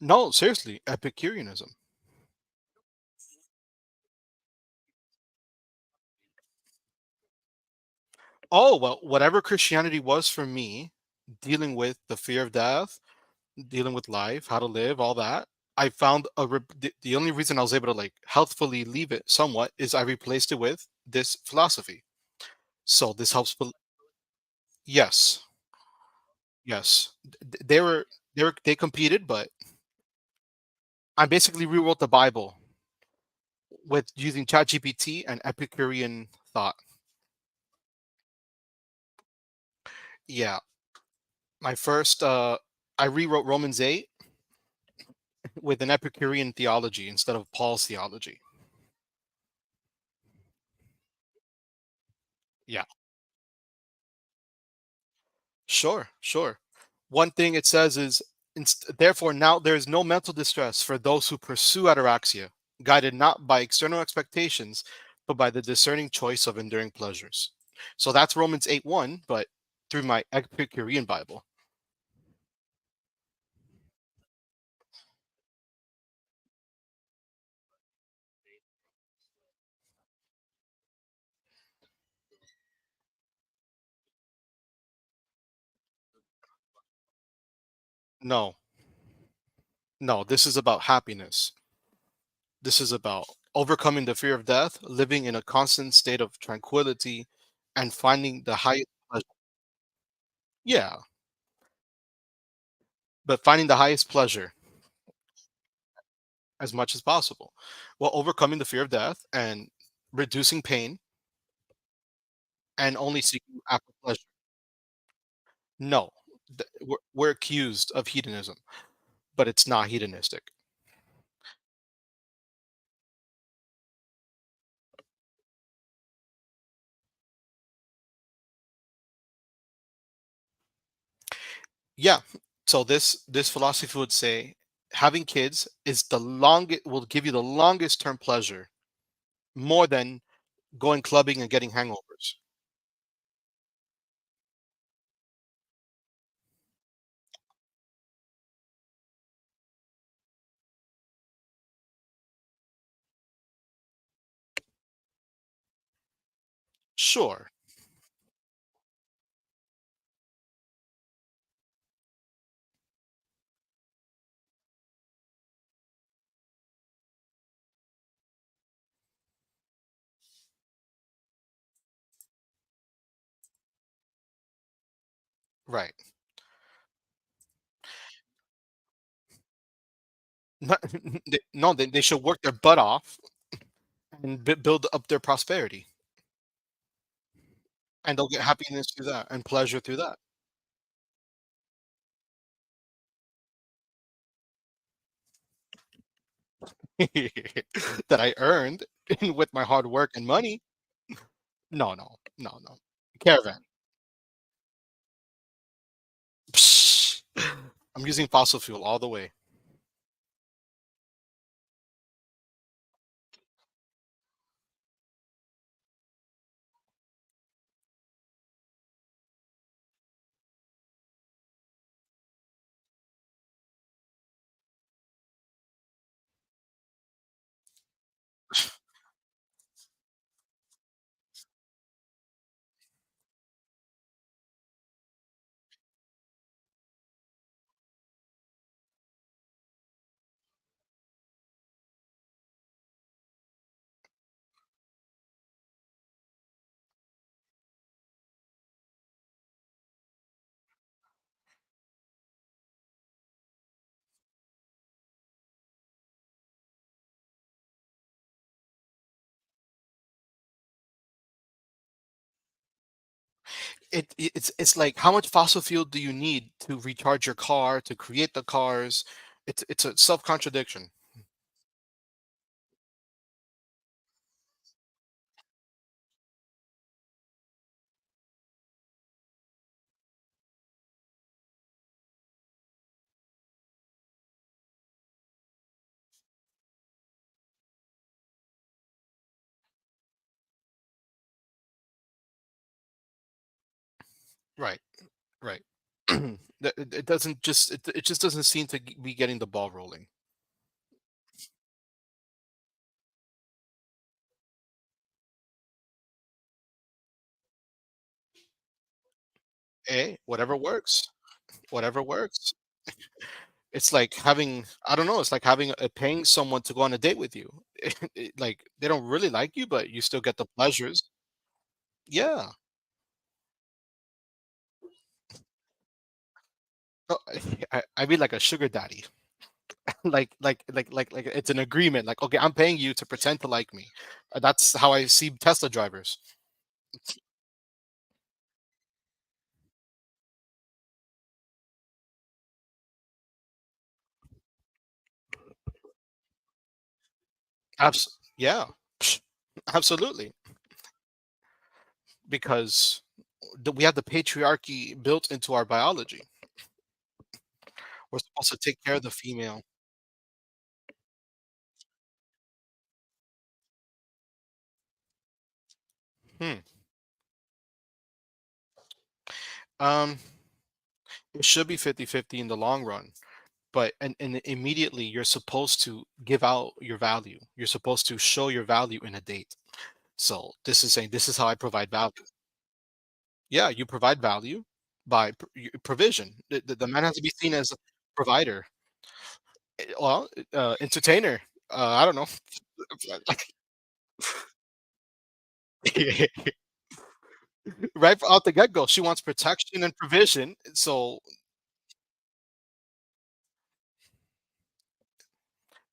No, seriously, Epicureanism. Oh, well, whatever Christianity was for me, dealing with the fear of death, dealing with life, how to live, all that, I found the only reason I was able to like healthfully leave it somewhat is I replaced it with this philosophy. So this helps. Yes, yes. They competed, but I basically rewrote the Bible with using ChatGPT and Epicurean thought. Yeah, my first I rewrote Romans 8 with an Epicurean theology instead of Paul's theology. Yeah, sure, sure. One thing it says is, therefore, now there is no mental distress for those who pursue ataraxia, guided not by external expectations, but by the discerning choice of enduring pleasures. So that's Romans 8:1, but through my Epicurean Bible. No, no, this is about happiness. This is about overcoming the fear of death, living in a constant state of tranquility, and finding the highest pleasure. Yeah, but finding the highest pleasure as much as possible, while overcoming the fear of death and reducing pain and only seeking after pleasure. No, we're accused of hedonism, but it's not hedonistic. Yeah. So this philosophy would say having kids is the longest will give you the longest term pleasure more than going clubbing and getting hangovers. Sure. Right. Not- no, they should work their butt off and build up their prosperity, and they'll get happiness through that and pleasure through that. That I earned with my hard work and money. No, no, no, no. Caravan. Psh, I'm using fossil fuel all the way. It's like how much fossil fuel do you need to recharge your car to create the cars? It's a self contradiction. Right, right. It doesn't just it just doesn't seem to be getting the ball rolling. Whatever works, whatever works. It's like having, I don't know, it's like having paying someone to go on a date with you. Like they don't really like you, but you still get the pleasures. Yeah. No, I mean like a sugar daddy. Like it's an agreement. Like, okay, I'm paying you to pretend to like me. That's how I see Tesla drivers. Yeah. Psh, absolutely. Because we have the patriarchy built into our biology. We're supposed to take care of the female. Hmm. Um, it should be 50-50 in the long run. But and immediately you're supposed to give out your value. You're supposed to show your value in a date. So this is saying this is how I provide value. Yeah, you provide value by provision. The man has to be seen as a provider. Well, entertainer. I don't know. Right out the get go, she wants protection and provision. So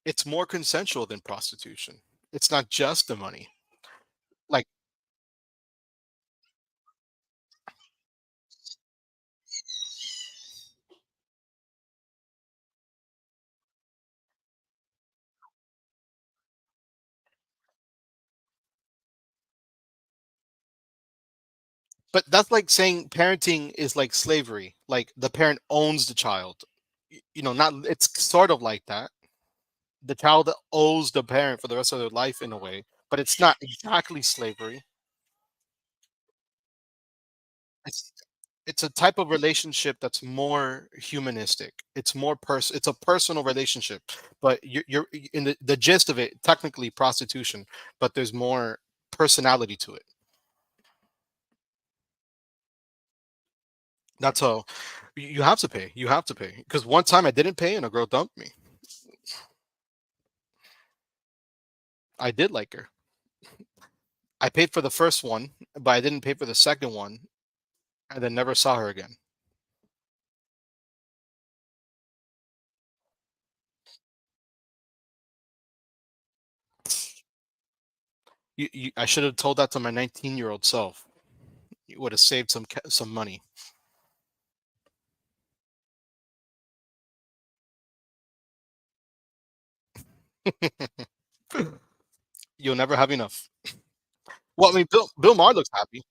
it's more consensual than prostitution. It's not just the money. Like, but that's like saying parenting is like slavery. Like the parent owns the child. Not, it's sort of like that. The child owes the parent for the rest of their life in a way, but it's not exactly slavery. It's it's a type of relationship that's more humanistic. It's a personal relationship, but you're in the gist of it, technically prostitution, but there's more personality to it. That's how you have to pay. You have to pay. Because one time I didn't pay and a girl dumped me. I did like her. I paid for the first one, but I didn't pay for the second one, and then never saw her again. I should have told that to my 19-year-old self. You would have saved some money. You'll never have enough. Well, I mean, Bill Maher looks happy.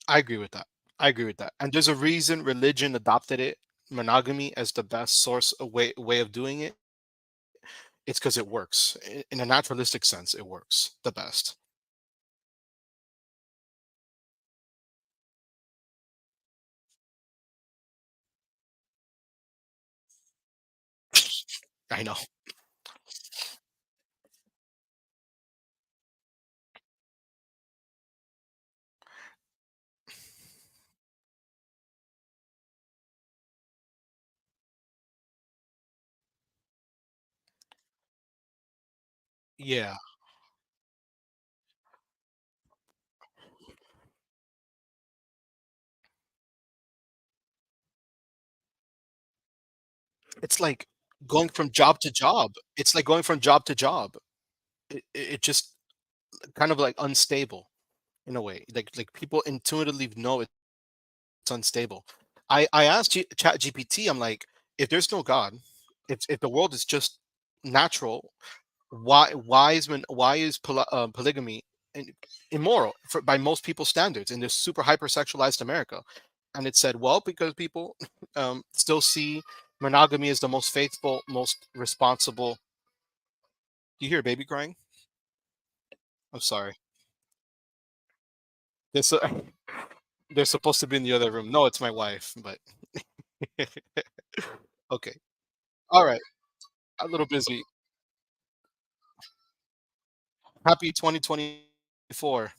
I agree with that. I agree with that. And there's a reason religion adopted it, monogamy, as the best source of way of doing it. It's because it works. In a naturalistic sense, it works the best. I know. Yeah. It's like going from job to job. It's like going from job to job. It just kind of like unstable in a way. Like people intuitively know it's unstable. I asked Chat GPT, I'm like, If there's no God, if the world is just natural, why is polygamy in- immoral by most people's standards in this super hypersexualized America? And it said, well, because people still see monogamy as the most faithful, most responsible. You hear a baby crying? I'm sorry. This they're supposed to be in the other room. No, it's my wife, but okay. All right. A little busy. Happy 2024.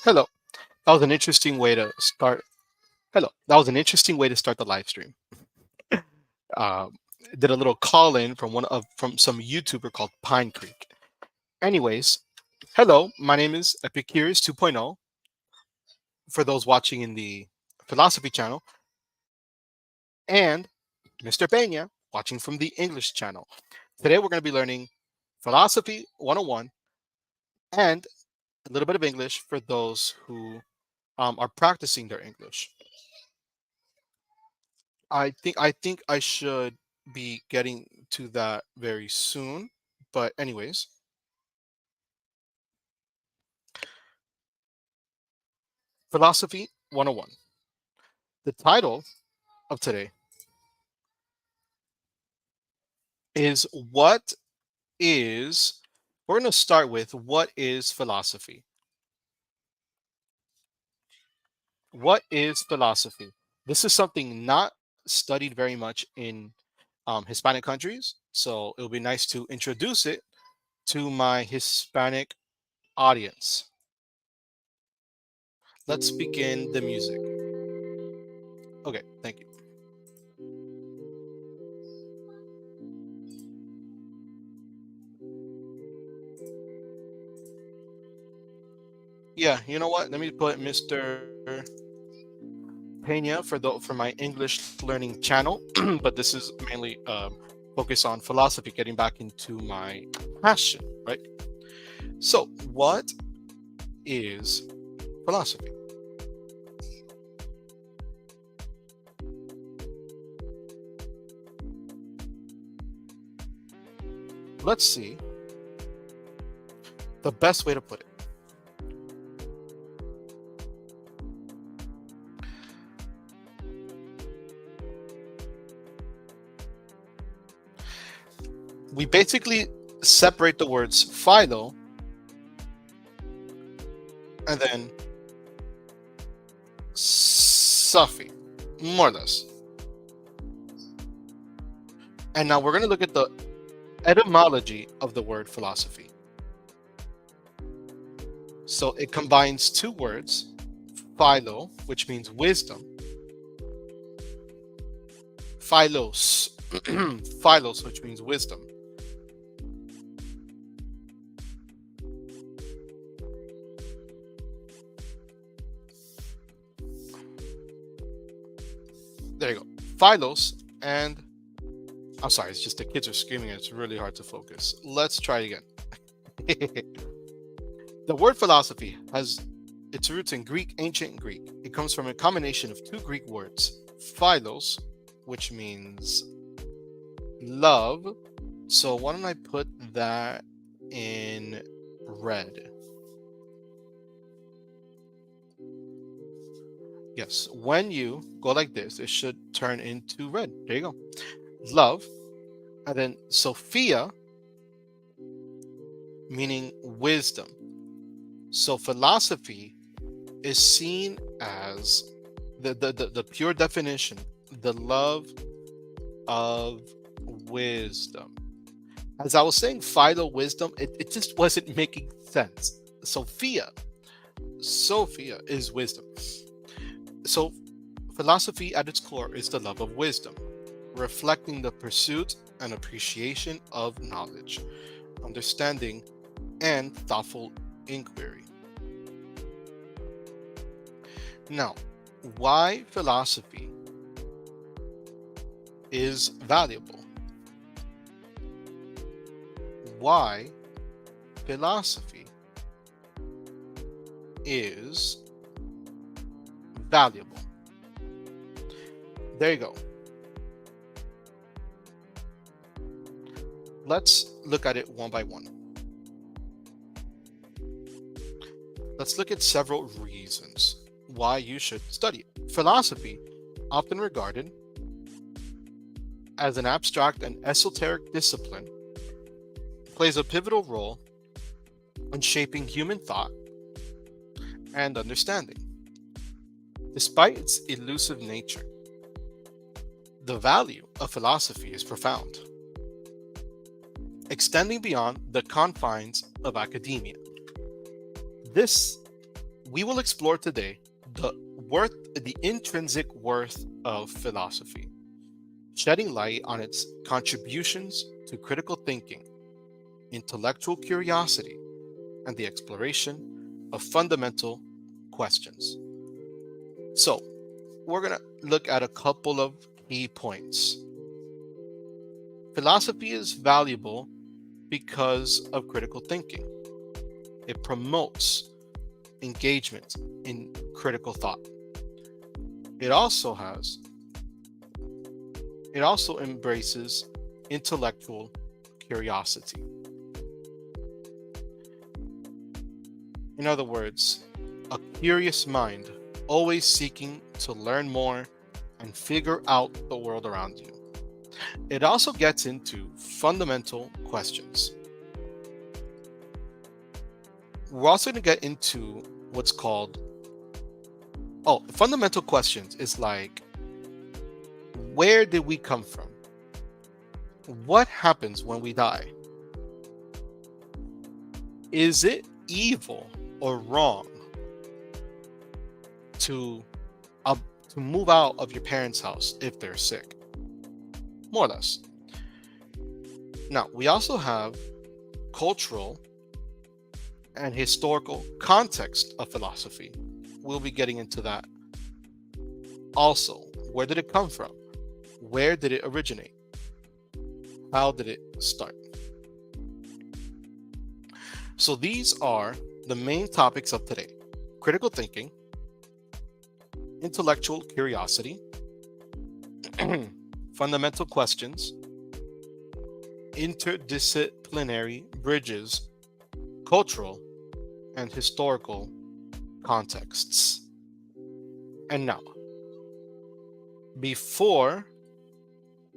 Hello. That was an interesting way to start. Hello. That was an interesting way to start the live stream. Um, did a little call in from some YouTuber called Pine Creek. Anyways, hello. My name is Epicurus 2.0 for those watching in the philosophy channel, and Mr. Pena watching from the English channel. Today we're going to be learning philosophy 101 and a little bit of English for those who are practicing their English. I think I should be getting to that very soon. But anyways, philosophy 101. The title of today is what is we're going to start with what is philosophy? What is philosophy? This is something not studied very much in Hispanic countries. So it would be nice to introduce it to my Hispanic audience. Let's begin the music. Okay, thank you. Yeah, you know what? Let me put Mr. Pena for my English learning channel, but this is mainly focused on philosophy, getting back into my passion, right? So, what is philosophy? Let's see the best way to put it. We basically separate the words philo and then Sufi, more or less. And now we're going to look at the etymology of the word philosophy. So it combines two words, philo, which means wisdom, philos, philos, which means wisdom. There you go. Philos and I'm sorry, it's just the kids are screaming and it's really hard to focus. Let's try it again. The word philosophy has its roots in Greek, ancient Greek. It comes from a combination of two Greek words, philos, which means love. So why don't I put that in red? Yes, when you go like this, it should turn into red. There you go. Love. And then Sophia, meaning wisdom. So philosophy is seen as the pure definition, the love of wisdom. As I was saying, Philo wisdom, it just wasn't making sense. Sophia is wisdom. So philosophy at its core is the love of wisdom, reflecting the pursuit and appreciation of knowledge, understanding, and thoughtful inquiry. Now, why philosophy is valuable? Why philosophy is valuable? There you go. Let's look at it one by one. Let's look at several reasons why you should study it. Philosophy, often regarded as an abstract and esoteric discipline, plays a pivotal role in shaping human thought and understanding. Despite its elusive nature, the value of philosophy is profound, extending beyond the confines of academia. We will explore today the intrinsic worth of philosophy, shedding light on its contributions to critical thinking, intellectual curiosity, and the exploration of fundamental questions. So, we're going to look at a couple of key points. Philosophy is valuable because of critical thinking. It promotes engagement in critical thought. It also embraces intellectual curiosity. In other words, a curious mind, always seeking to learn more and figure out the world around you. It also gets into fundamental questions. We're also going to get into what's called, fundamental questions is like, where did we come from? What happens when we die? Is it evil or wrong to move out of your parents' house if they're sick? More or less. Now, we also have cultural and historical context of philosophy. We'll be getting into that. Also, where did it come from? Where did it originate? How did it start? So these are the main topics of today: critical thinking, intellectual curiosity, fundamental questions, interdisciplinary bridges, cultural and historical contexts. And now, before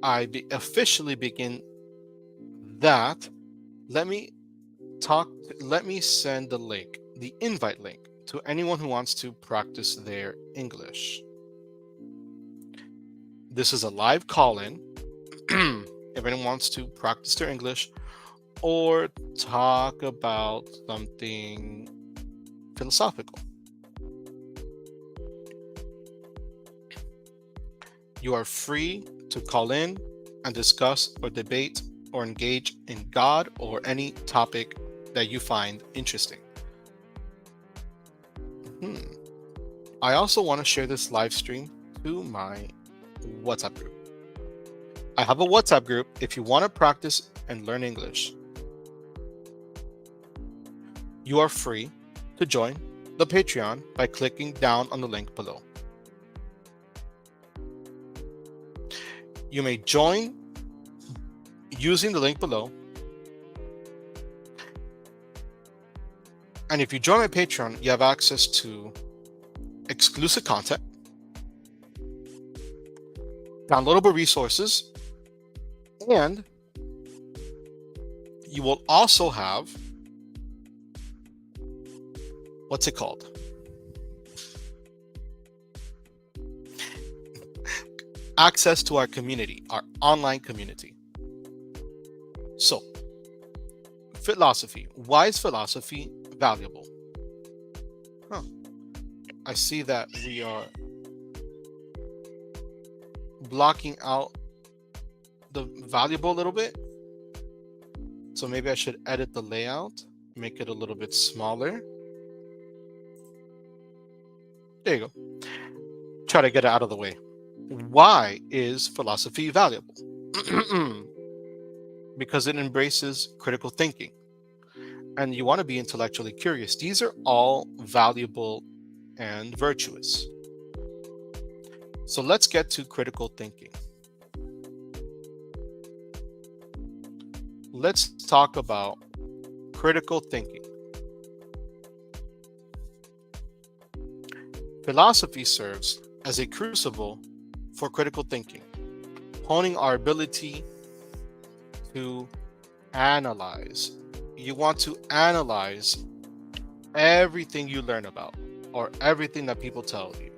I officially begin that, let me send the invite link to anyone who wants to practice their English. This is a live call-in. If anyone wants to practice their English or talk about something philosophical, you are free to call in and discuss or debate or engage in God or any topic that you find interesting. I also want to share this live stream to my WhatsApp group. I have a WhatsApp group if you want to practice and learn English. You are free to join the Patreon by clicking down on the link below. You may join using the link below. And if you join my Patreon, you have access to exclusive content, downloadable resources, and You will also have, what's it called? Access to our community, our online community. So, philosophy. Why is philosophy valuable? I see that we are blocking out the valuable a little bit. So maybe I should edit the layout, make it a little bit smaller. There you go. Try to get it out of the way. Why is philosophy valuable? Because it embraces critical thinking. And you want to be intellectually curious. These are all valuable and virtuous. So let's get to critical thinking. Let's talk about critical thinking. Philosophy serves as a crucible for critical thinking, honing our ability to analyze. You want to analyze everything you learn about or everything that people tell you.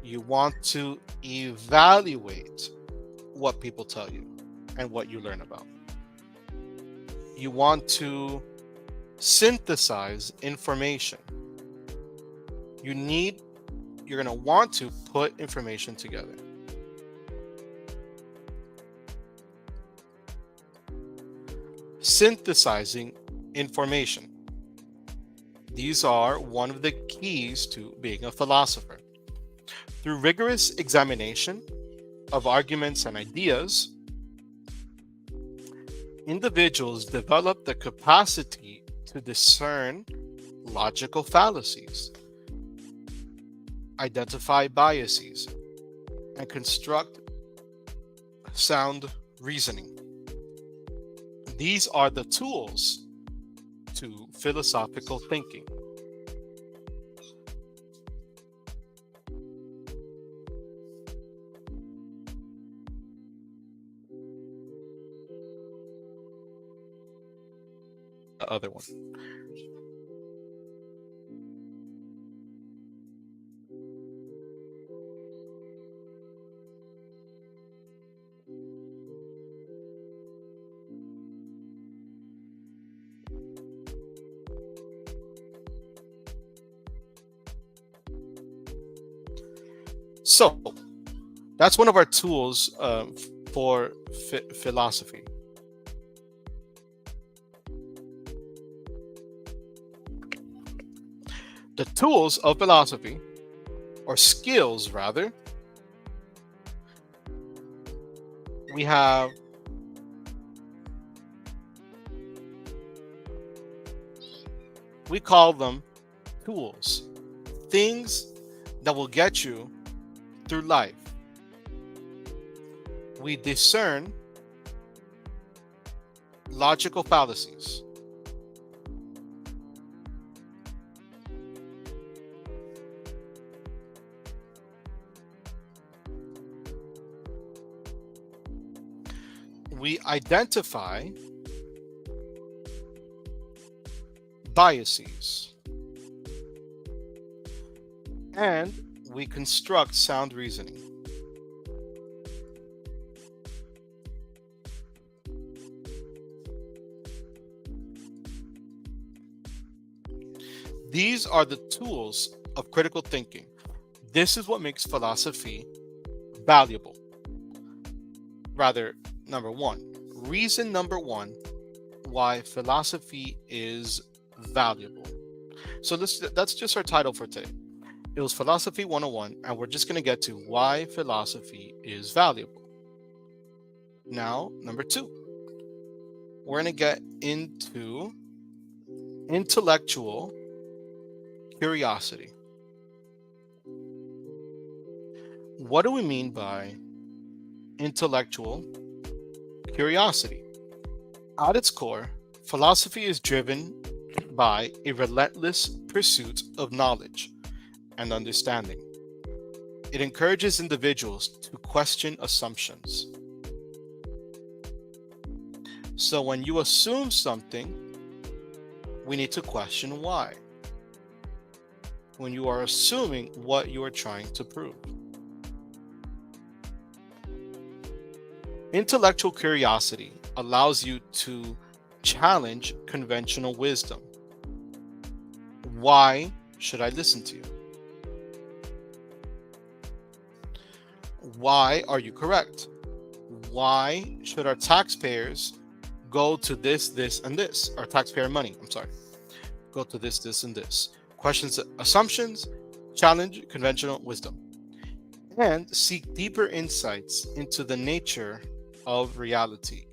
You want to evaluate what people tell you and what you learn about. You want to synthesize information. You're going to want to put information together. Synthesizing information. These are one of the keys to being a philosopher. Through rigorous examination of arguments and ideas, individuals develop the capacity to discern logical fallacies, identify biases, and construct sound reasoning. These are the tools to philosophical thinking. The other one. So that's one of our tools for philosophy. The tools of philosophy, or skills rather, we call them tools, things that will get you through life. We discern logical fallacies. We identify biases. And we construct sound reasoning. These are the tools of critical thinking. This is what makes philosophy valuable. Rather, reason number one why philosophy is valuable. So that's just our title for today. It was Philosophy 101, and we're just going to get to why philosophy is valuable. Now, number two, we're going to get into intellectual curiosity. What do we mean by intellectual curiosity? At its core, philosophy is driven by a relentless pursuit of knowledge and understanding. It encourages individuals to question assumptions, So when you assume something, we need to question why. When you are assuming what you are trying to prove. Intellectual curiosity allows you to challenge conventional wisdom. Why should I listen to you? Why are you correct? Why should our taxpayers go to this, this, and this? Our taxpayer money, I'm sorry. Go to this, this, and this. Questions assumptions, challenge conventional wisdom, and seek deeper insights into the nature of reality.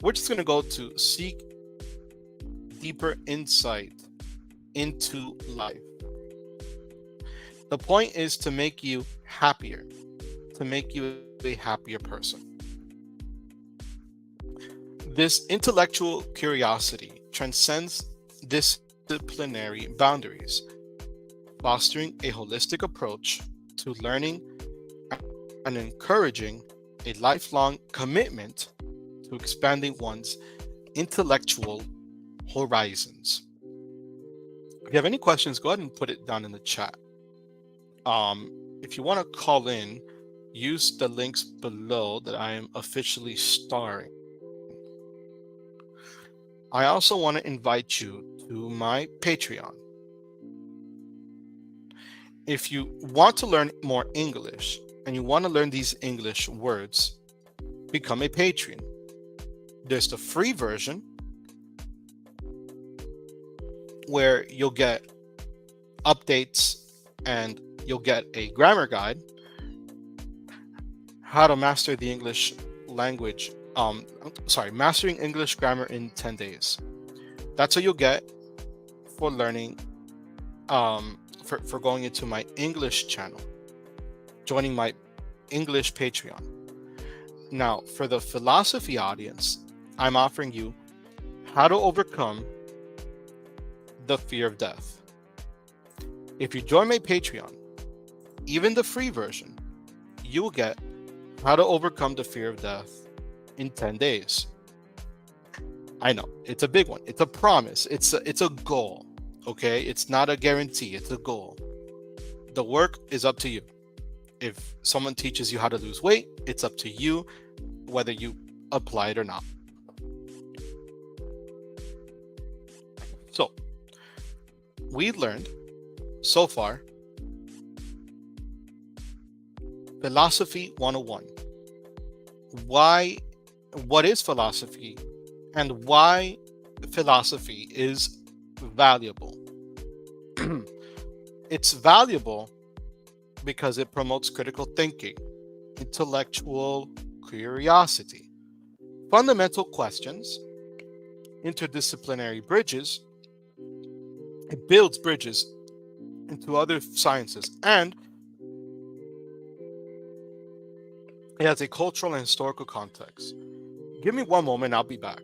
We're just going to go to seek deeper insight into life. The point is to make you happier, to make you a happier person. This intellectual curiosity transcends disciplinary boundaries, fostering a holistic approach to learning and encouraging a lifelong commitment to expanding one's intellectual horizons. If you have any questions, go ahead and put it down in the chat. If you want to call in, use the links below that I am officially starring. I also want to invite you to my Patreon. If you want to learn more English and you want to learn these English words, become a patron. There's the free version where you'll get updates and you'll get a grammar guide, how to master the English language, mastering English grammar in 10 days. That's what you'll get for learning, for going into my English channel, joining my English Patreon. Now, for the philosophy audience, I'm offering you how to overcome the fear of death. If you join my Patreon, even the free version, you will get how to overcome the fear of death in 10 days. I know, it's a big one. It's a promise. It's a goal, okay? It's not a guarantee. It's a goal. The work is up to you. If someone teaches you how to lose weight, it's up to you whether you apply it or not. So, we learned so far Philosophy 101. What is philosophy and why philosophy is valuable? It's valuable because it promotes critical thinking, intellectual curiosity, fundamental questions, interdisciplinary bridges. It builds bridges into other sciences, and it has a cultural and historical context. Give me one moment, I'll be back.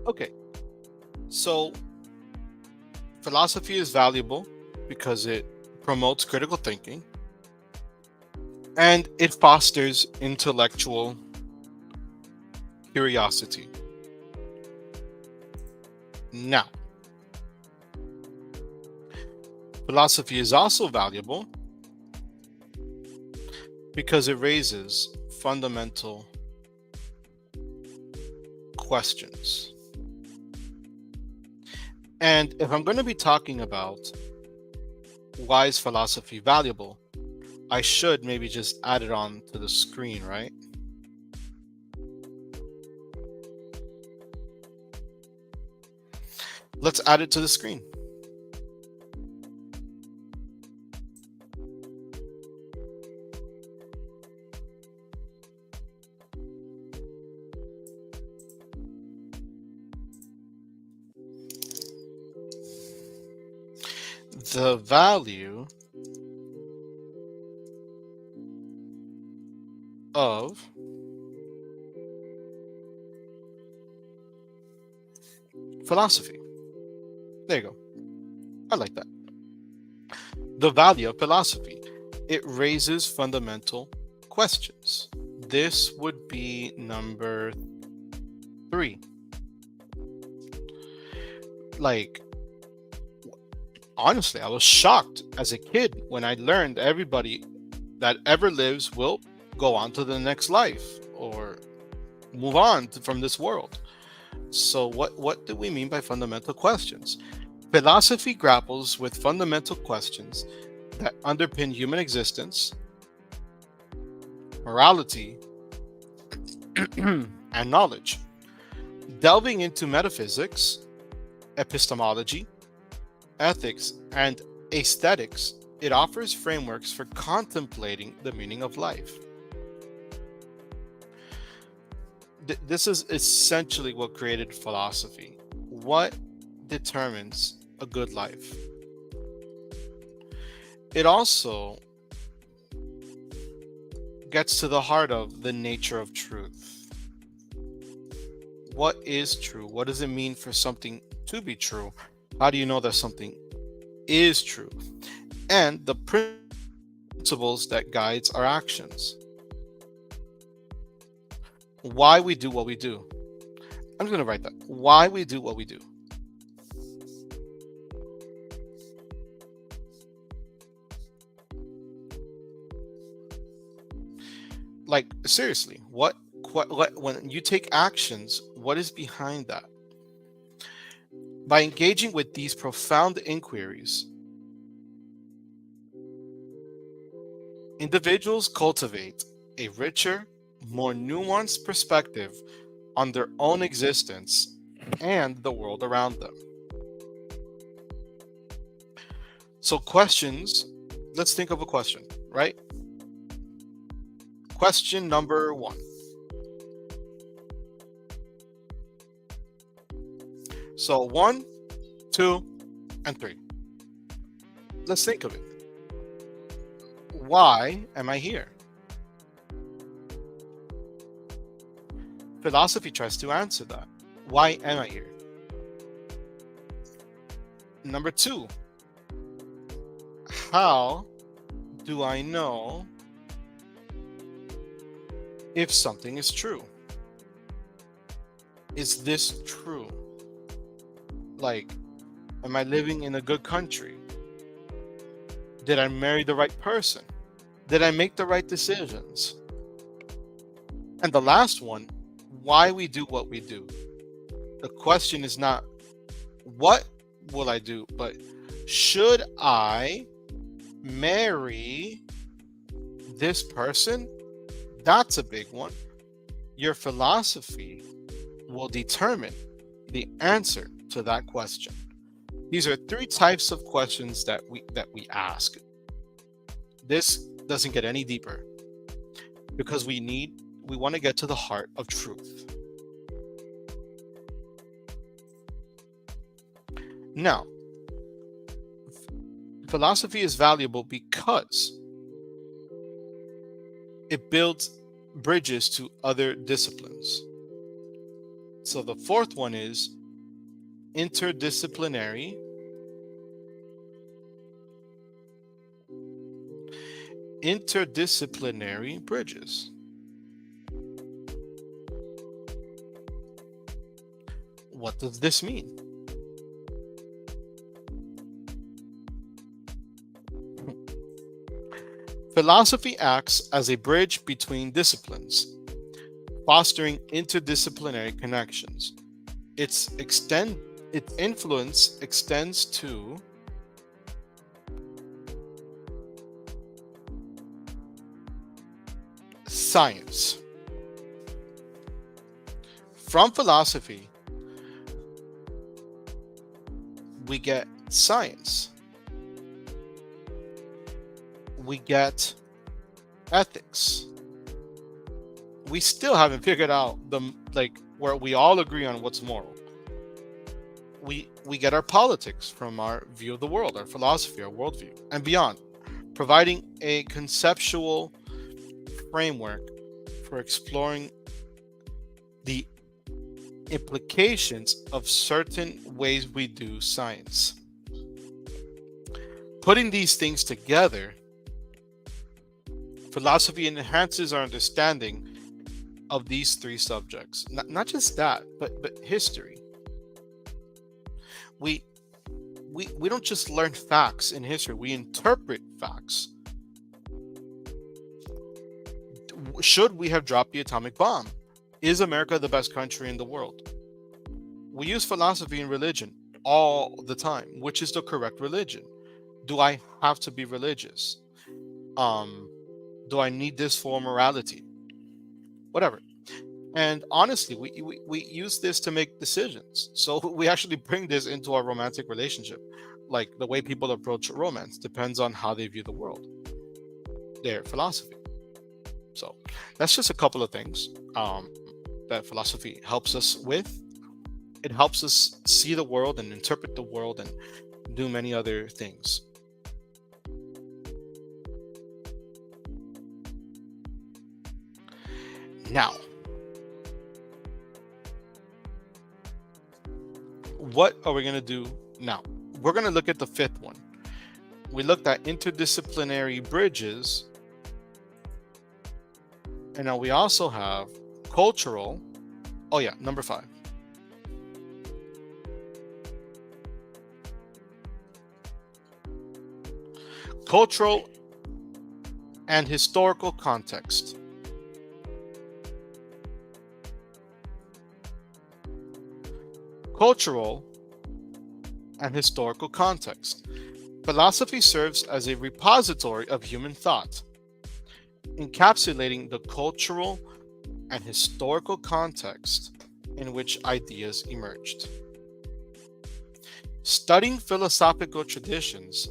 Okay, so philosophy is valuable because it promotes critical thinking and it fosters intellectual curiosity. Now, philosophy is also valuable because it raises fundamental questions. And if I'm going to be talking about why is philosophy valuable, I should maybe just add it on to the screen, right? Let's add it to the screen. The value of philosophy. There you go. I like that. The value of philosophy. It raises fundamental questions. This would be number 3. Like, honestly, I was shocked as a kid when I learned everybody that ever lives will go on to the next life or move on from this world. So what do we mean by fundamental questions? Philosophy grapples with fundamental questions that underpin human existence, morality, and knowledge. Delving into metaphysics, epistemology, ethics, and aesthetics, it offers frameworks for contemplating the meaning of life. This is essentially what created philosophy. What determines a good life? It also gets to the heart of the nature of truth. What is true? What does it mean for something to be true? How do you know that something is true? And the principles that guides our actions. Why we do what we do. I'm just going to write that. Why we do what we do. Like, seriously, what when you take actions, what is behind that? By engaging with these profound inquiries, individuals cultivate a richer, more nuanced perspective on their own existence and the world around them. So, questions, let's think of a question, right? Question number 1. So 1, 2, and 3. Let's think of it. Why am I here? Philosophy tries to answer that. Why am I here? Number 2. How do I know if something is true? Is this true? Like, am I living in a good country? Did I marry the right person? Did I make the right decisions? And the last one, why we do what we do. The question is not what will I do, but should I marry this person? That's a big one. Your philosophy will determine the answer to that question. These are 3 types of questions that we ask. This doesn't get any deeper because we want to get to the heart of truth. Now, philosophy is valuable because it builds bridges to other disciplines. So the fourth one is interdisciplinary bridges. What does this mean? Philosophy acts as a bridge between disciplines, fostering interdisciplinary connections. Its influence extends to science. From philosophy, we get science. We get ethics. We still haven't figured out where we all agree on what's moral. We get our politics from our view of the world, our philosophy, our worldview, and beyond, providing a conceptual framework for exploring the implications of certain ways we do science. Putting these things together, philosophy enhances our understanding of these three subjects. Not just that, but history. We don't just learn facts in history, we interpret facts. Should we have dropped the atomic bomb? Is America the best country in the world? We use philosophy in religion all the time. Which is the correct religion? Do I have to be religious? Do I need this for morality? Whatever. And honestly, we use this to make decisions. So we actually bring this into our romantic relationship. Like the way people approach romance depends on how they view the world, their philosophy. So that's just a couple of things that philosophy helps us with. It helps us see the world and interpret the world and do many other things. Now, what are we going to do now? We're going to look at the fifth one. We looked at interdisciplinary bridges. And now we also have cultural. Oh yeah, number 5. Cultural and historical context. Cultural and historical context. Philosophy serves as a repository of human thought, encapsulating the cultural and historical context in which ideas emerged. Studying philosophical traditions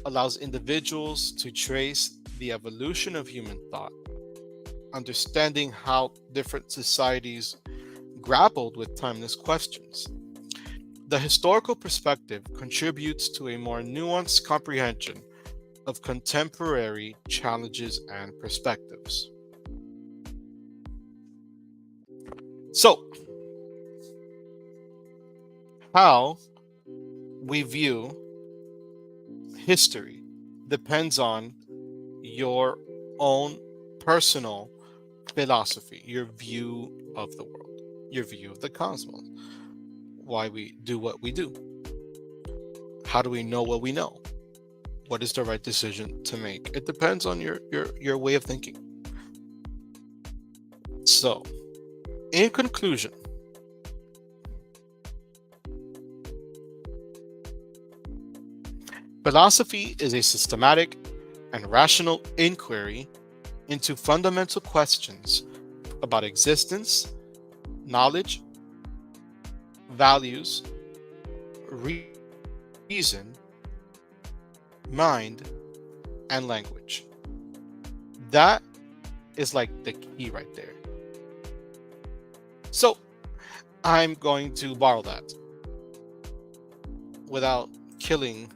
allows individuals to trace the evolution of human thought, understanding how different societies grappled with timeless questions. The historical perspective contributes to a more nuanced comprehension of contemporary challenges and perspectives. So, how we view history depends on your own personal philosophy, your view of the world, your view of the cosmos, why we do what we do. How do we know what we know? What is the right decision to make? It depends on your way of thinking. So, in conclusion, philosophy is a systematic and rational inquiry into fundamental questions about existence, knowledge, values, reason, mind, and language. That is like the key right there. So I'm going to borrow that without killing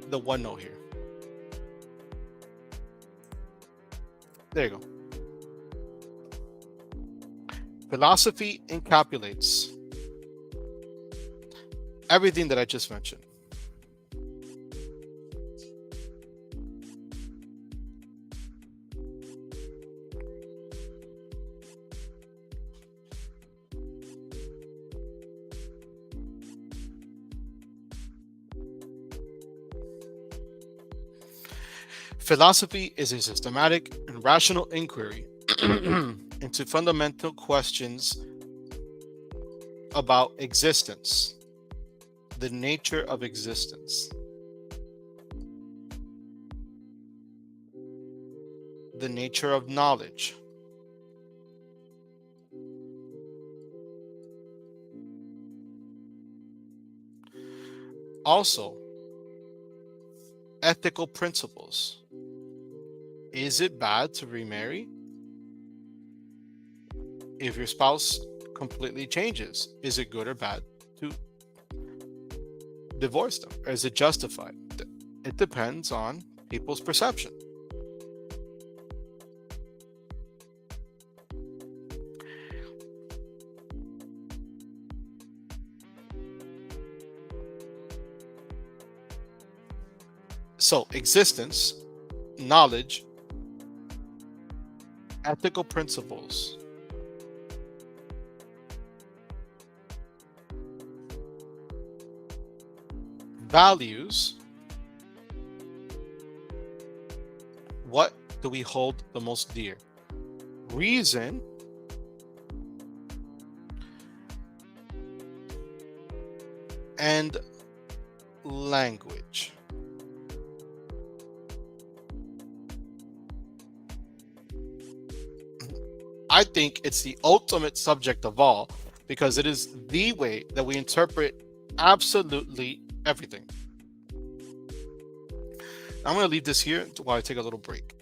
the one note here. There you go. Philosophy encapsulates everything that I just mentioned. Philosophy is a systematic and rational inquiry into fundamental questions about existence, the nature of existence, the nature of knowledge, also ethical principles. Is it bad to remarry? If your spouse completely changes, is it good or bad to divorce them? Or is it justified? It depends on people's perception. So, existence, knowledge, ethical principles, values. What do we hold the most dear? Reason, and language. I think it's the ultimate subject of all because it is the way that we interpret absolutely everything. I'm going to leave this here while I take a little break.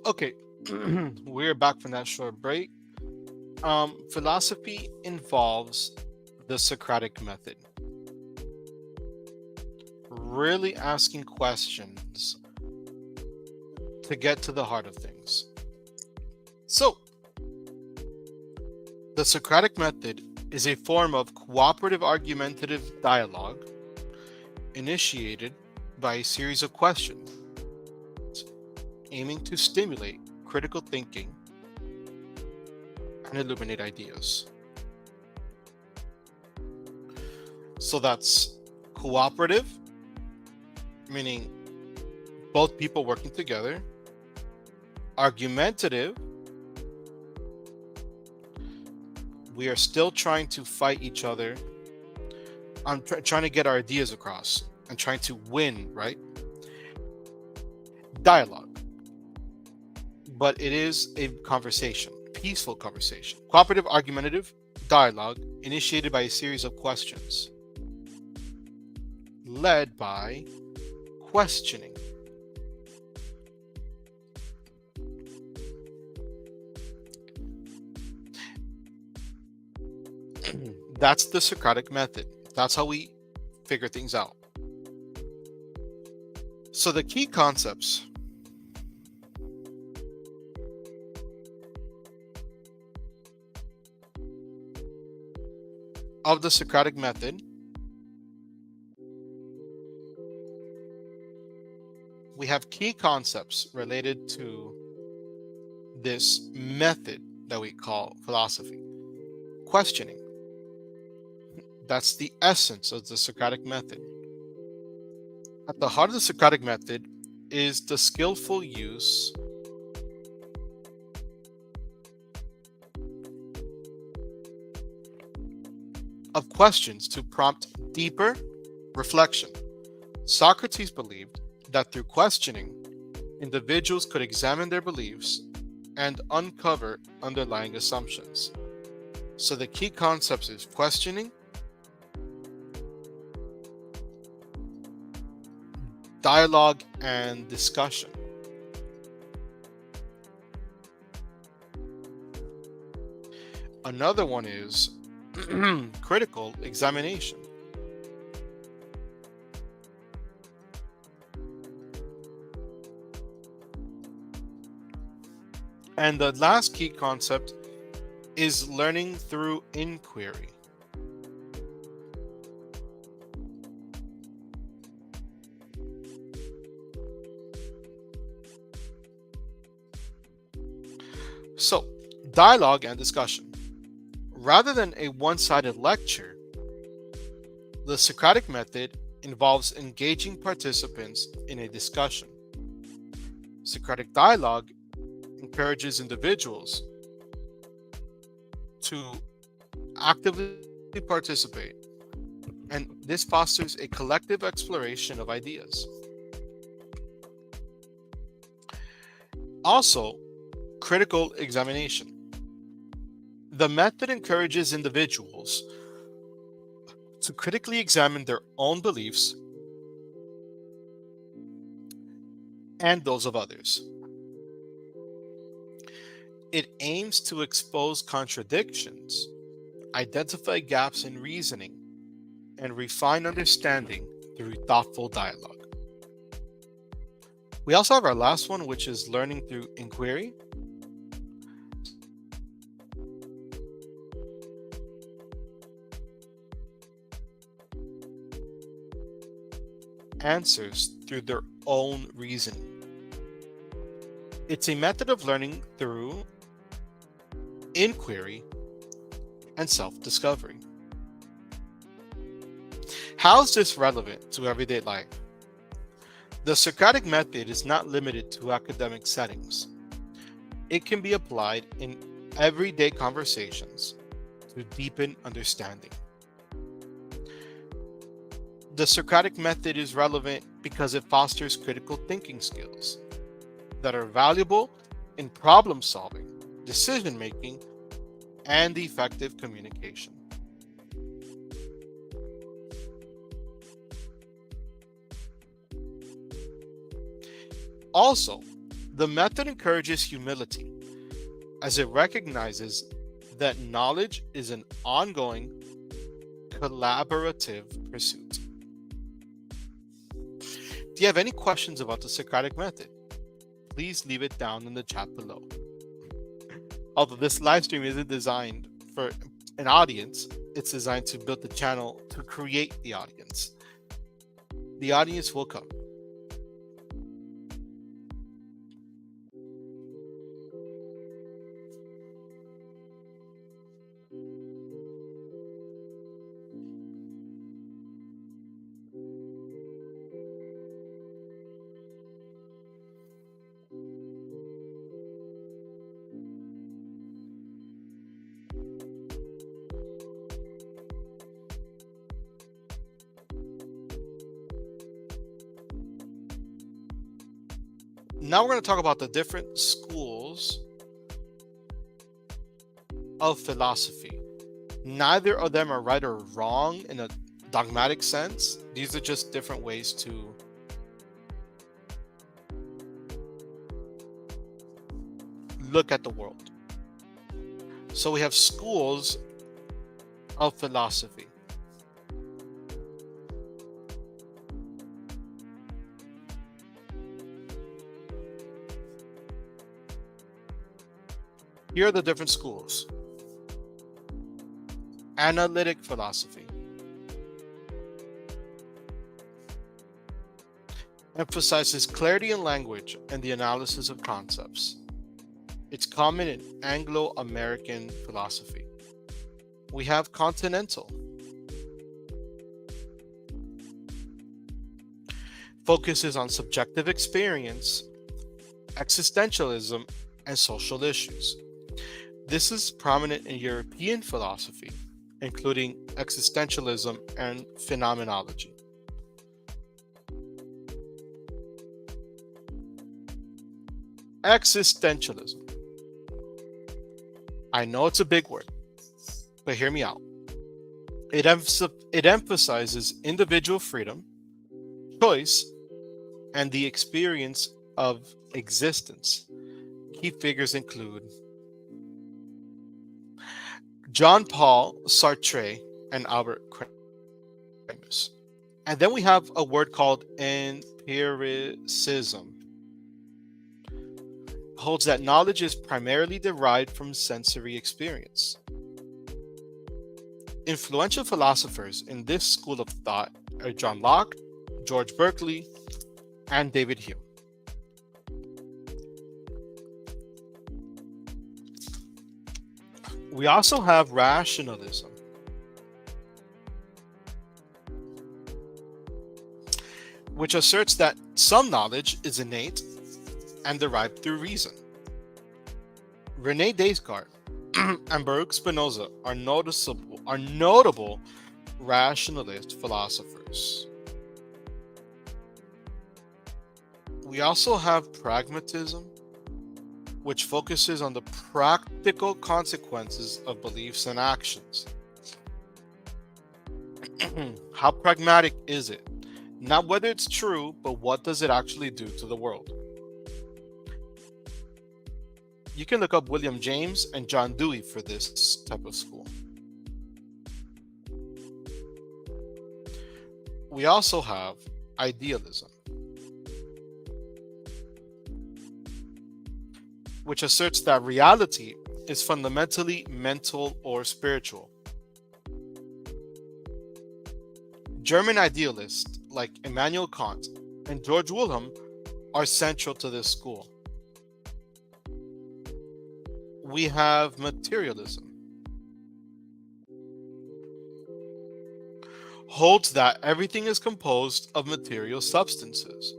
Okay, we're back from that short break. Philosophy involves the Socratic method, really asking questions to get to the heart of things. So, the Socratic method is a form of cooperative argumentative dialogue initiated by a series of questions aiming to stimulate critical thinking and illuminate ideas. So that's cooperative, meaning both people working together, argumentative, we are still trying to fight each other. I'm trying to get our ideas across and trying to win, right? Dialogue, but it is a conversation, peaceful conversation. Cooperative, argumentative dialogue initiated by a series of questions, led by questioning. That's the Socratic method. That's how we figure things out. So the key concepts of the Socratic method, we have key concepts related to this method that we call philosophy. Questioning. That's the essence of the Socratic method. At the heart of the Socratic method is the skillful use of questions to prompt deeper reflection. Socrates believed that through questioning, individuals could examine their beliefs and uncover underlying assumptions. So the key concepts is questioning, dialogue, and discussion. Another one is critical examination. And the last key concept is learning through inquiry. So, dialogue and discussion. Rather than a one-sided lecture, the Socratic method involves engaging participants in a discussion. Socratic dialogue encourages individuals to actively participate, and this fosters a collective exploration of ideas. Also, critical examination. The method encourages individuals to critically examine their own beliefs and those of others. It aims to expose contradictions, identify gaps in reasoning, and refine understanding through thoughtful dialogue. We also have our last one, which is learning through inquiry. Answers through their own reasoning. It's a method of learning through inquiry and self-discovery. How is this relevant to everyday life? The Socratic method is not limited to academic settings. It can be applied in everyday conversations to deepen understanding. The Socratic method is relevant because it fosters critical thinking skills that are valuable in problem solving, decision making, and effective communication. Also, The method encourages humility as it recognizes that knowledge is an ongoing, collaborative pursuit. Do you have any questions about the Socratic method? Please leave it down in the chat below. Although this live stream isn't designed for an audience, it's designed to build the channel to create the audience. The audience will come. Now we're going to talk about the different schools of philosophy. Neither of them are right or wrong in a dogmatic sense. These are just different ways to look at the world. So we have schools of philosophy. Here are the different schools. Analytic philosophy emphasizes clarity in language and the analysis of concepts. It's common in Anglo-American philosophy. We have continental. Focuses on subjective experience, existentialism, and social issues. This is prominent in European philosophy, including existentialism and phenomenology. Existentialism. I know it's a big word, but hear me out. It emphasizes individual freedom, choice, and the experience of existence. Key figures include Jean-Paul Sartre and Albert Camus. And then we have a word called empiricism. Holds that knowledge is primarily derived from sensory experience. Influential philosophers in this school of thought are John Locke, George Berkeley, and David Hume. We also have rationalism, which asserts that some knowledge is innate and derived through reason. René Descartes and Baruch Spinoza are notable rationalist philosophers. We also have pragmatism, which focuses on the practical consequences of beliefs and actions. How pragmatic is it? Not whether it's true, but what does it actually do to the world? You can look up William James and John Dewey for this type of school. We also have idealism, which asserts that reality is fundamentally mental or spiritual. German idealists like Immanuel Kant and George Wilhelm are central to this school. We have materialism. Holds that everything is composed of material substances.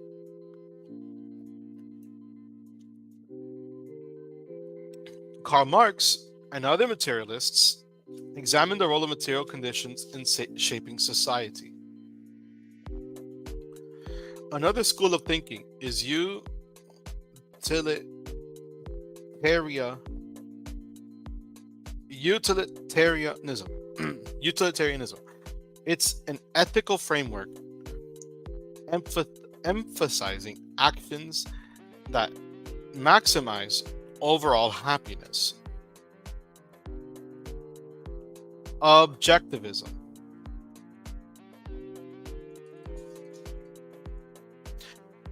Karl Marx and other materialists examine the role of material conditions in shaping society. Another school of thinking is utilitarianism. Utilitarianism. It's an ethical framework emphasizing actions that maximize overall happiness. Objectivism.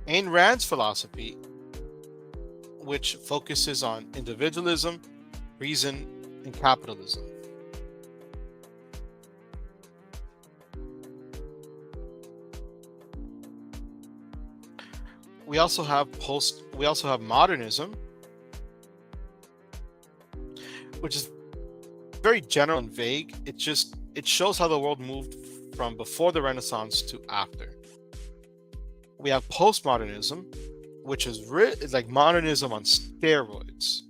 Ayn Rand's philosophy, which focuses on individualism, reason, and capitalism. We also have modernism, which is very general and vague. It shows how the world moved from before the Renaissance to after. We have postmodernism, which is like modernism on steroids.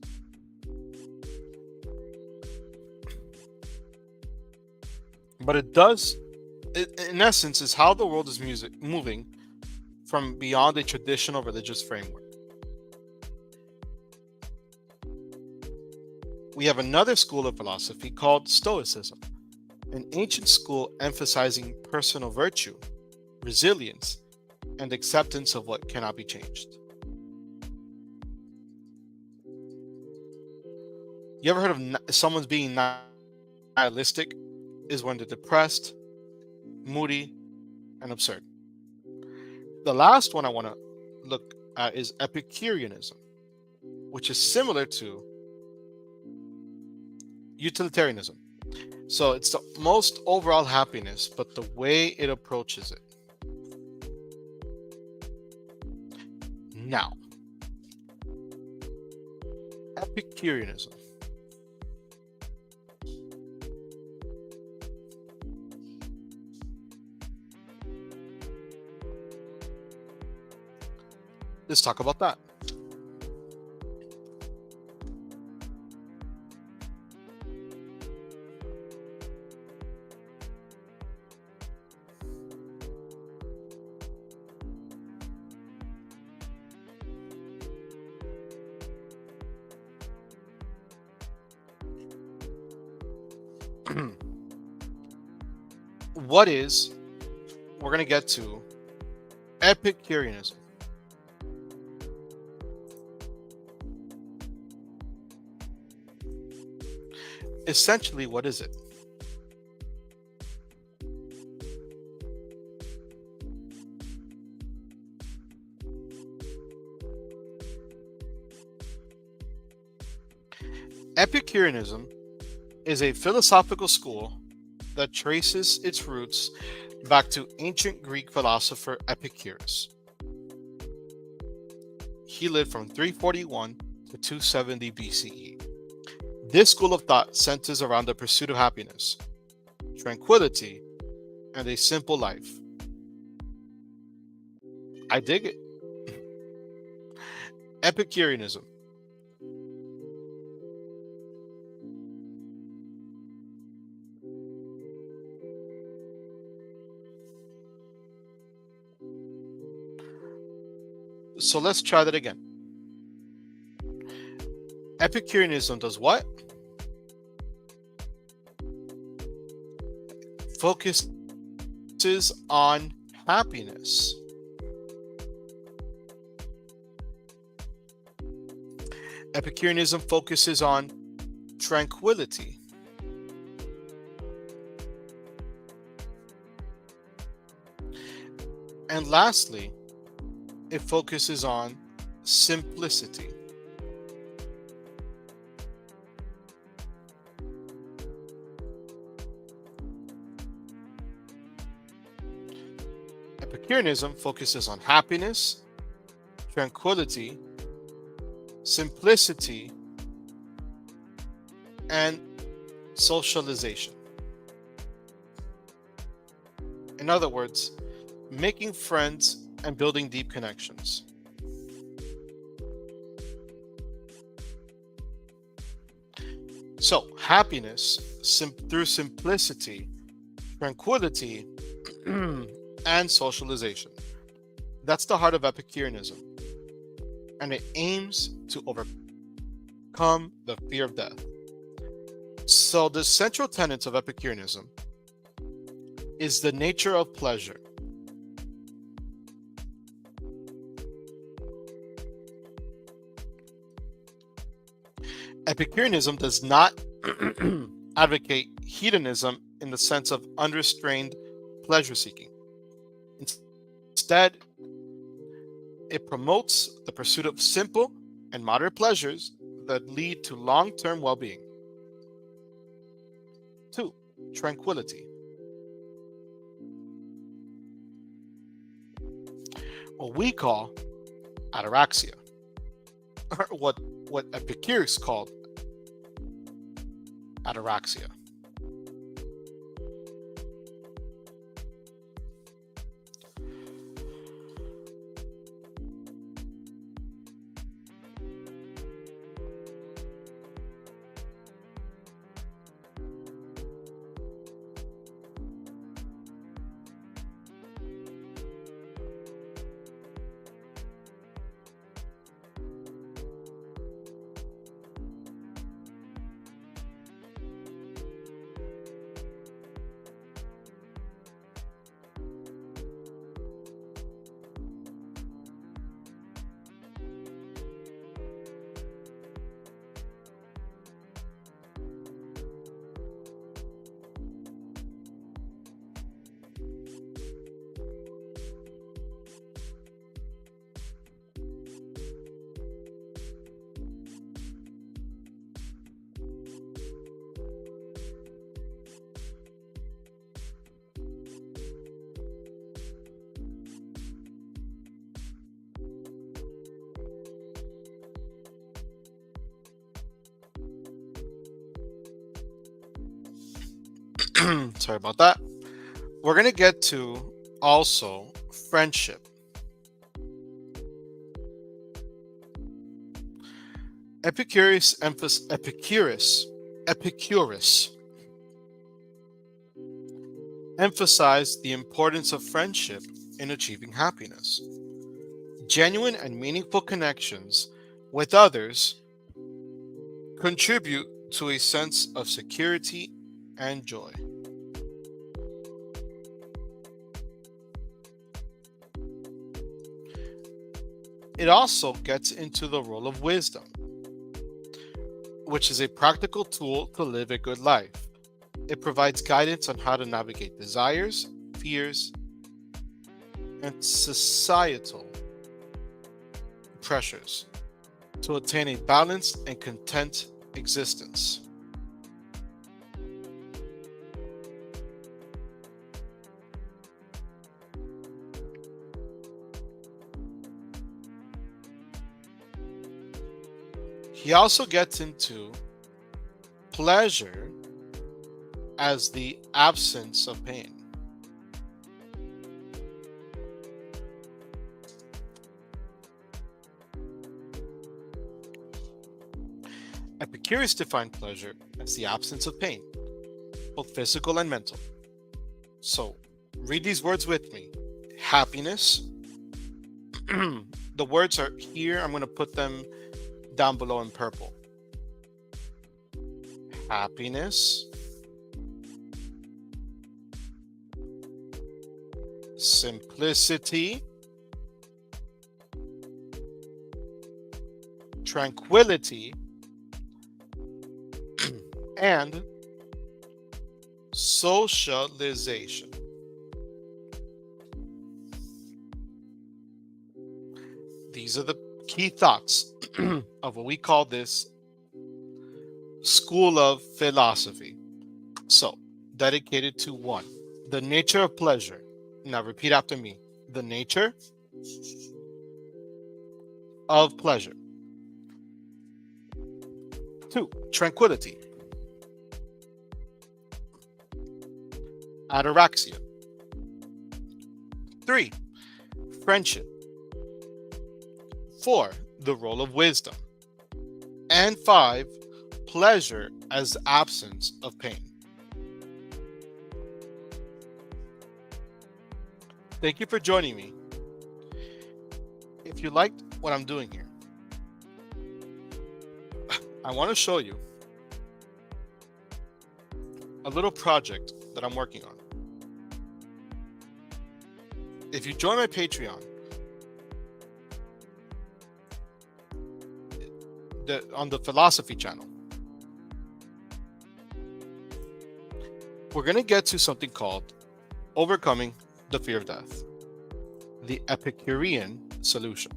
But in essence, is how the world is moving from beyond a traditional religious framework. We have another school of philosophy called Stoicism, an ancient school emphasizing personal virtue, resilience, and acceptance of what cannot be changed. You ever heard of someone's being nihilistic? Is when they're depressed, moody, and absurd. The last one I want to look at is Epicureanism, which is similar to utilitarianism. So it's the most overall happiness, but the way it approaches it. Now, Epicureanism. Let's talk about that. We're going to get to Epicureanism. Essentially, what is it? Epicureanism is a philosophical school that traces its roots back to ancient Greek philosopher Epicurus. He lived from 341 to 270 BCE. This school of thought centers around the pursuit of happiness, tranquility, and a simple life. I dig it. Epicureanism. So let's try that again. Epicureanism does what? Focuses on happiness. Epicureanism focuses on tranquility. And lastly, it focuses on simplicity. Epicureanism focuses on happiness, tranquility, simplicity, and socialization. In other words, making friends and building deep connections. So, happiness through simplicity, tranquility, and socialization. That's the heart of Epicureanism. And it aims to overcome the fear of death. So, the central tenets of Epicureanism is the nature of pleasure. Epicureanism does not advocate hedonism in the sense of unrestrained pleasure seeking. Instead, it promotes the pursuit of simple and moderate pleasures that lead to long-term well-being. 2. Tranquility. What we call ataraxia, or what Epicurus called ataraxia. Sorry about that. We're going to get to also friendship. Epicurus emphasized the importance of friendship in achieving happiness. Genuine and meaningful connections with others contribute to a sense of security and joy. It also gets into the role of wisdom, which is a practical tool to live a good life. It provides guidance on how to navigate desires, fears, and societal pressures to attain a balanced and content existence. He also gets into pleasure as the absence of pain. Epicurus defined pleasure as the absence of pain, both physical and mental. So, read these words with me. Happiness. The words are here. I'm going to put them down below in purple. Happiness, simplicity, tranquility, and socialization. These are the key thoughts of what we call this school of philosophy. So, dedicated to 1, the nature of pleasure. Now, repeat after me. The nature of pleasure. 2, tranquility. Ataraxia. 3, friendship. 4, the role of wisdom. And 5, pleasure as absence of pain. Thank you for joining me. If you liked what I'm doing here, I want to show you a little project that I'm working on. If you join my Patreon, on the philosophy channel, we're going to get to something called overcoming the fear of death, the Epicurean solution.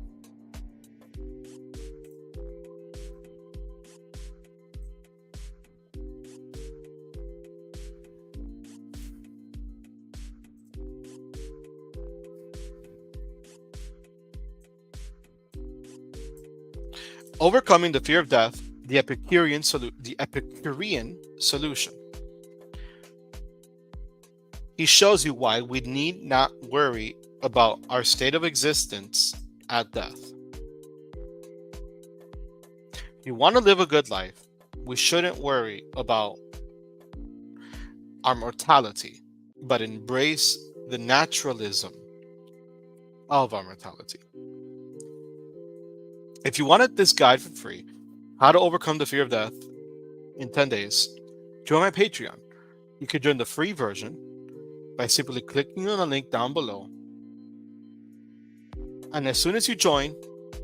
Overcoming the fear of death, the Epicurean solution. He shows you why we need not worry about our state of existence at death. If you want to live a good life, we shouldn't worry about our mortality, but embrace the naturalism of our mortality. If you wanted this guide for free, how to overcome the fear of death in 10 days, join my Patreon. You can join the free version by simply clicking on the link down below. And as soon as you join,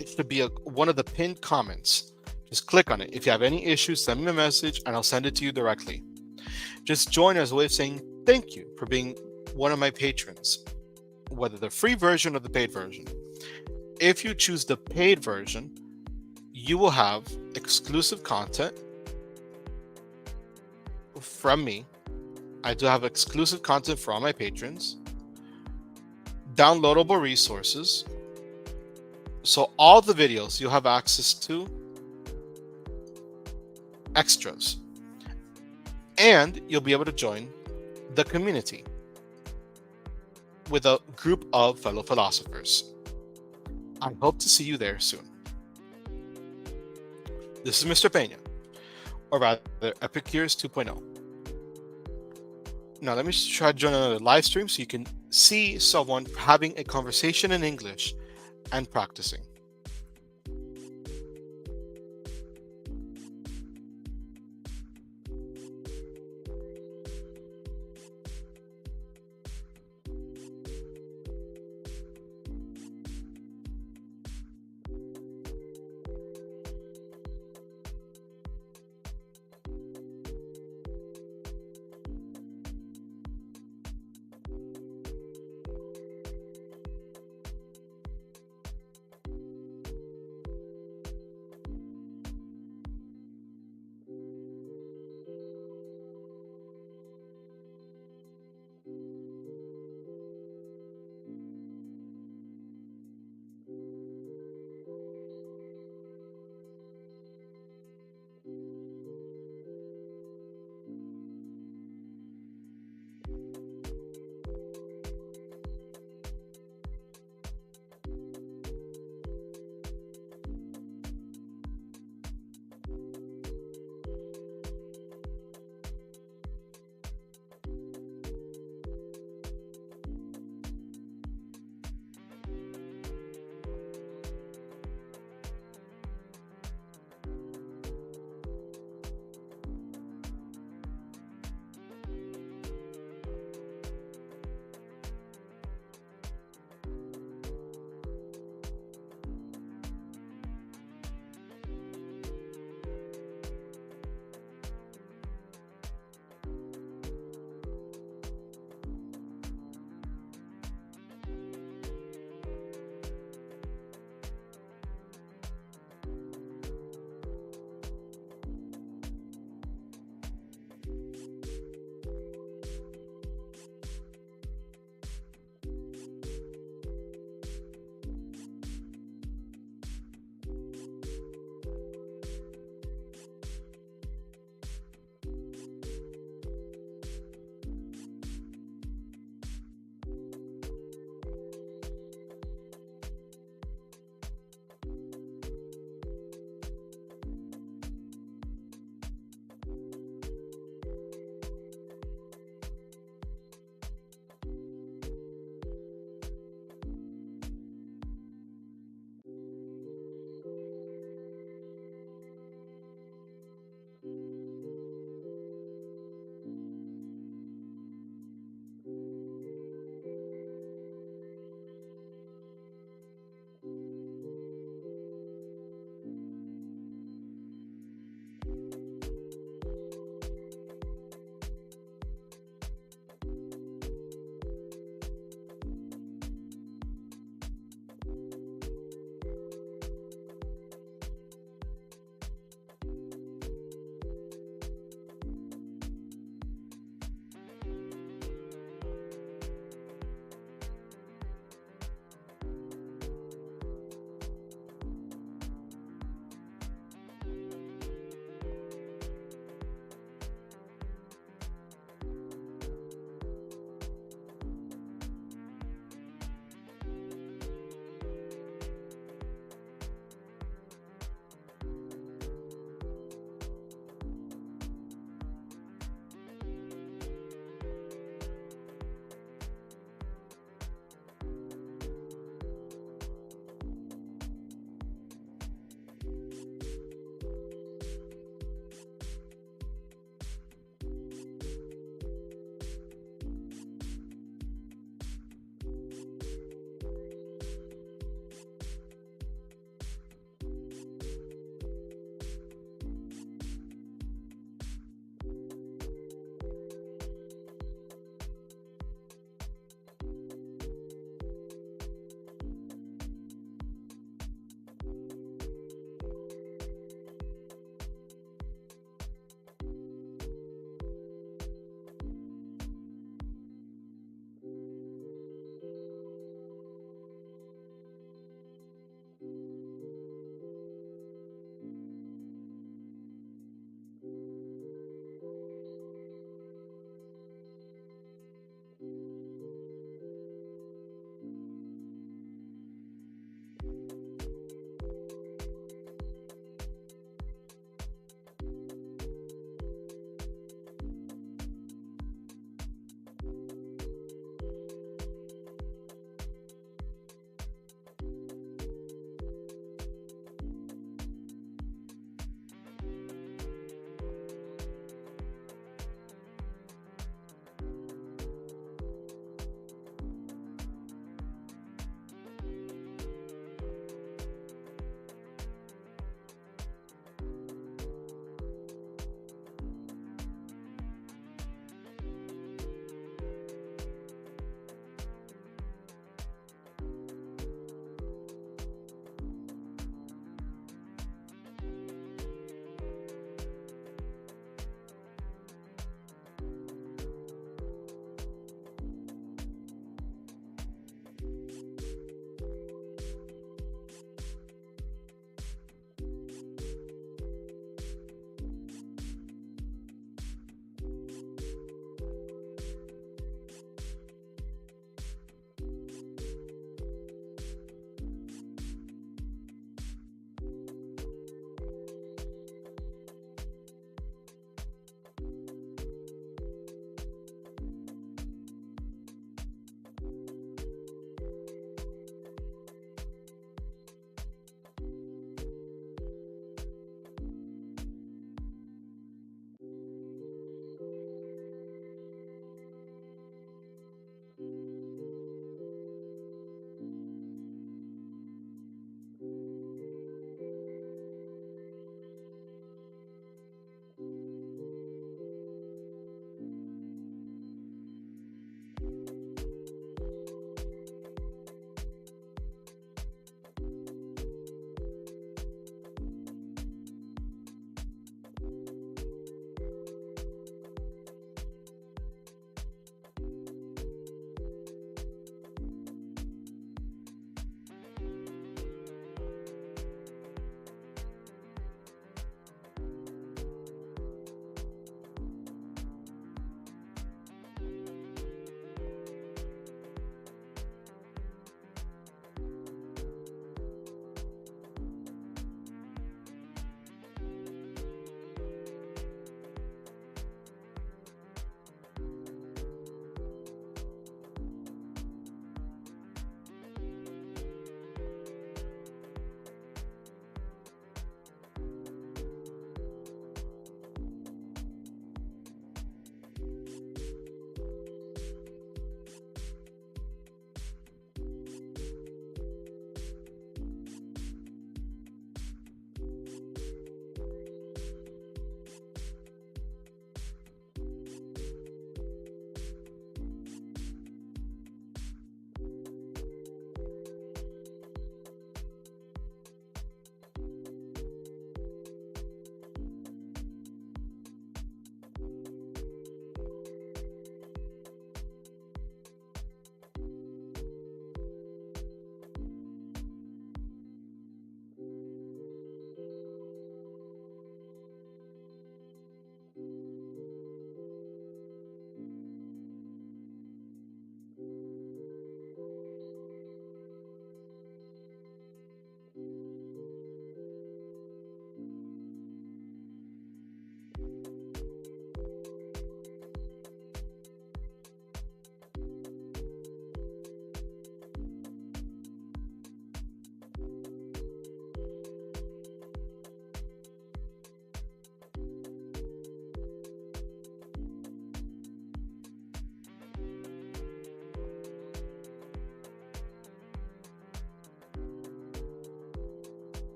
it should be one of the pinned comments. Just click on it. If you have any issues, send me a message and I'll send it to you directly. Just join as a way of saying thank you for being one of my patrons, whether the free version or the paid version. If you choose the paid version, you will have exclusive content from me. I do have exclusive content for all my patrons, downloadable resources. So all the videos you'll have access to, extras, and you'll be able to join the community with a group of fellow philosophers. I hope to see you there soon. This is Mr. Pena, or rather Epicures 2.0. Now let me try to join another live stream so you can see someone having a conversation in English and practicing.